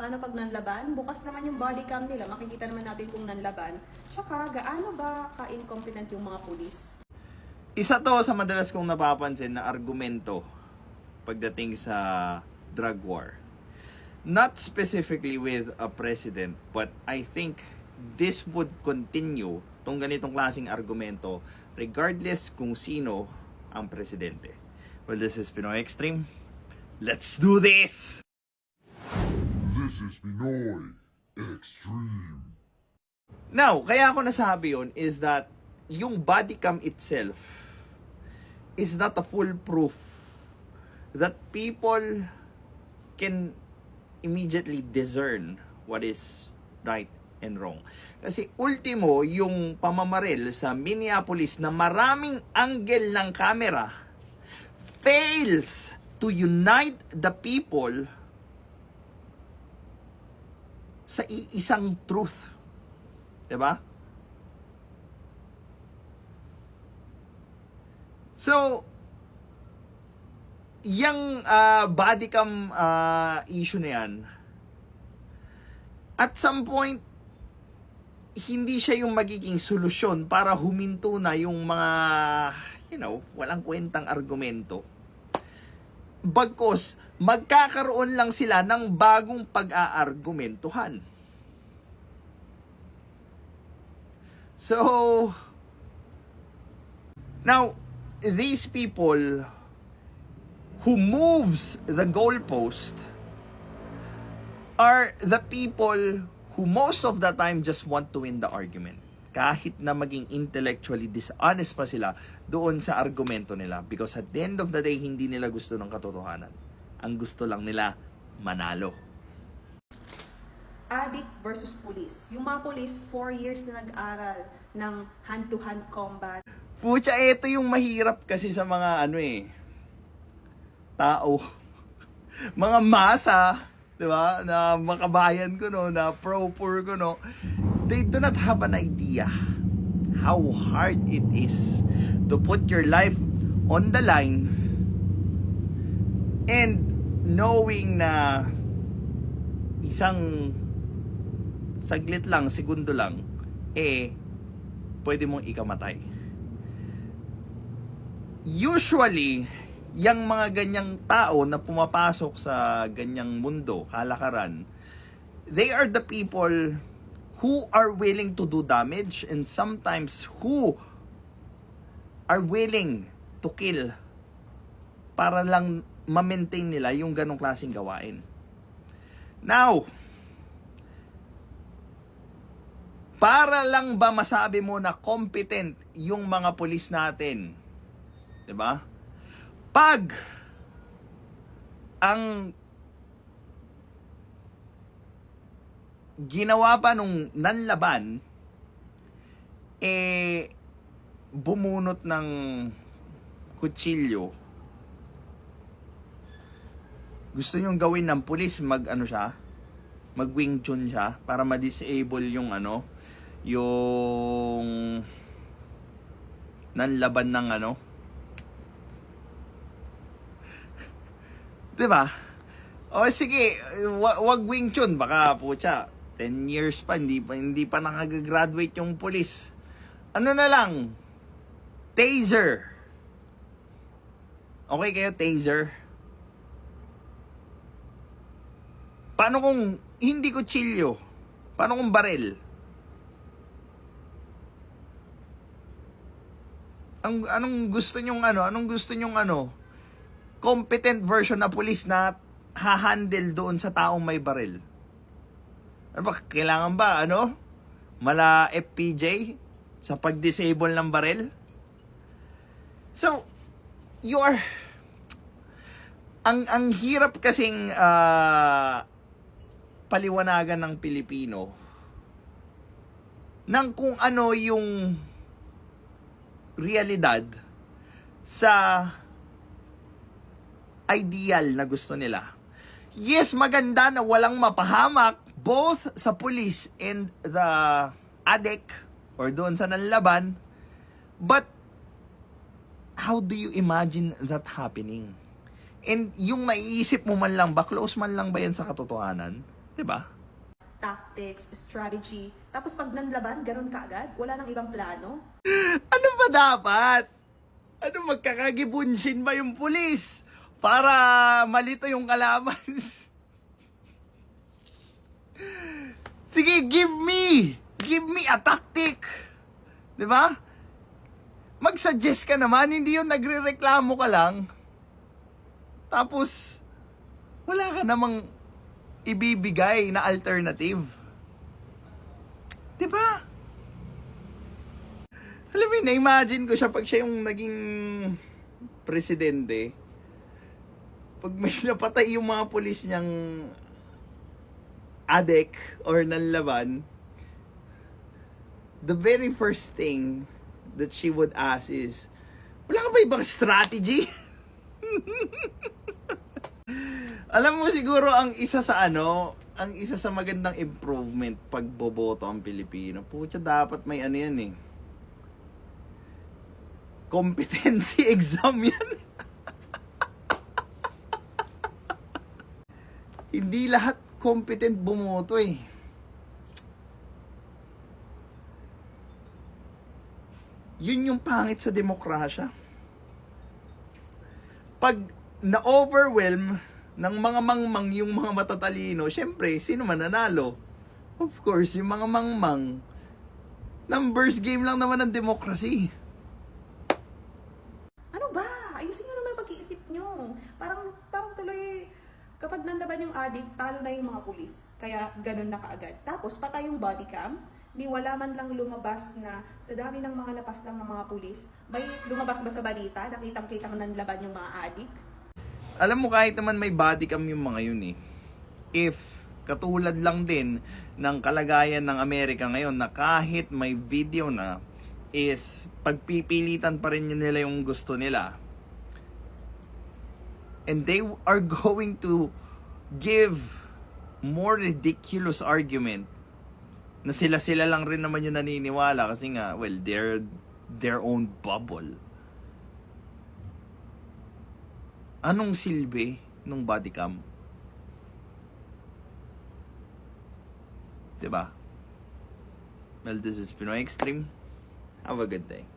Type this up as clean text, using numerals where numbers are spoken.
Paano pag nanlaban? Bukas naman yung body cam nila, makikita naman natin kung nanlaban. Tsaka, gaano ba ka-incompetent yung mga pulis? Isa to sa madalas kong napapansin na argumento pagdating sa drug war. Not specifically with a president, but I think this would continue, tong ganitong klaseng argumento, regardless kung sino ang presidente. Well, this is Pinoy Extreme. Let's do this! This is Pinoy Extreme. Now, kaya ako nasabi yun is that yung body cam itself is not a full proof that people can immediately discern what is right and wrong. Kasi ultimo, yung pamamaril sa Minneapolis na maraming angle ng camera fails to unite the people sa iisang truth. Diba? So, yung body cam issue na yan, at some point, hindi siya yung magiging solusyon para huminto na yung mga, walang kwentang argumento. Bagkus, magkakaroon lang sila ng bagong pag-aargumentuhan. So, now, these people who moves the goalpost are the people who most of the time just want to win the argument. Kahit na maging intellectually dishonest pa sila doon sa argumento nila. Because at the end of the day, hindi nila gusto ng katotohanan. Ang gusto lang nila, manalo. Addict versus police. Yung mga police, 4 years na nag-aral ng hand-to-hand combat. Pucha, ito yung mahirap kasi sa mga tao. Mga masa, di ba? Na makabayan ko, no? Na pro-poor ko, no? They do not have an idea how hard it is to put your life on the line and knowing na isang saglit lang, segundo lang, pwede mong ikamatay. Usually, yung mga ganyang tao na pumapasok sa ganyang mundo, kalakaran, they are the people who are willing to do damage and sometimes who are willing to kill para lang ma-maintain nila yung ganong klaseng gawain. Now, para lang ba masabi mo na competent yung mga pulis natin? 'Di ba? Pag ang ginawa pa nung nanlaban bumunot ng kutsilyo, gusto nyong gawin ng pulis mag Wing Chun siya para ma-disable yung yung nanlaban ng 'di ba? O sige, wag Wing Chun, baka pucha 10 years pa hindi pa nakagagraduate yung pulis. Ano na lang? Taser. Okay kayo, taser? Paano kung hindi kutsilyo? Paano kung baril? Anong gusto nyong Anong gusto nyong competent version na police na hahandle doon sa taong may baril? Ano ba? Kailangan ba, mala FPJ sa pag-disable ng baril? So, ang hirap kasing paliwanagan ng Pilipino ng kung ano yung realidad sa ideal na gusto nila. Yes, maganda na walang mapahamak both sa police and the addict or doon sa nanlaban, but how do you imagine that happening? And yung maiisip mo man lang ba, close man lang ba yan sa katotohanan? Diba? Tactics, strategy. Tapos pag nanlaban, ganun kaagad? Wala nang ibang plano? Ano ba dapat? Ano, magkakagibunshin ba yung pulis para malito yung kalaban? Sige, give me a tactic. 'Di ba? Mag-suggest ka naman, hindi yung nagrereklamo ka lang. Tapos wala ka namang ibibigay na alternative. 'Di ba? Alam mo, na-imagine ko siya pag siya yung naging presidente. Pag may napatay yung mga pulis niyang adik or nanlaban, the very first thing that she would ask is, wala ka ba ibang strategy? Alam mo siguro ang isa sa magandang improvement pag boboto ang Pilipino. Pucha, dapat may ano yan eh. Competency exam yan. Hindi lahat competent bumoto eh. Yun yung pangit sa demokrasya. Pag na-overwhelm ng mga mangmang yung mga matatalino, syempre, sino man nanalo? Of course, yung mga mangmang. Numbers game lang naman ng demokrasi. Ano ba? Ayusin nyo naman yung pag-iisip nyo. Parang tuloy, kapag nanlaban yung adik, talo na yung mga pulis. Kaya ganun na kaagad. Tapos patay yung body cam, di wala man lang lumabas na sa dami ng mga napas lang ng mga pulis, may lumabas ba sa balita, nakitang-kitang nanlaban yung mga adik? Alam mo, kahit naman may body cam yung mga yun eh. If katulad lang din ng kalagayan ng Amerika ngayon na kahit may video na, is pagpipilitan pa rin nila yung gusto nila. And they are going to give more ridiculous argument na sila lang rin naman yung naniniwala kasi nga, well, they're their own bubble. Anong silbi nung body cam? Diba? Well, this is Pinoy Extreme. Have a good day.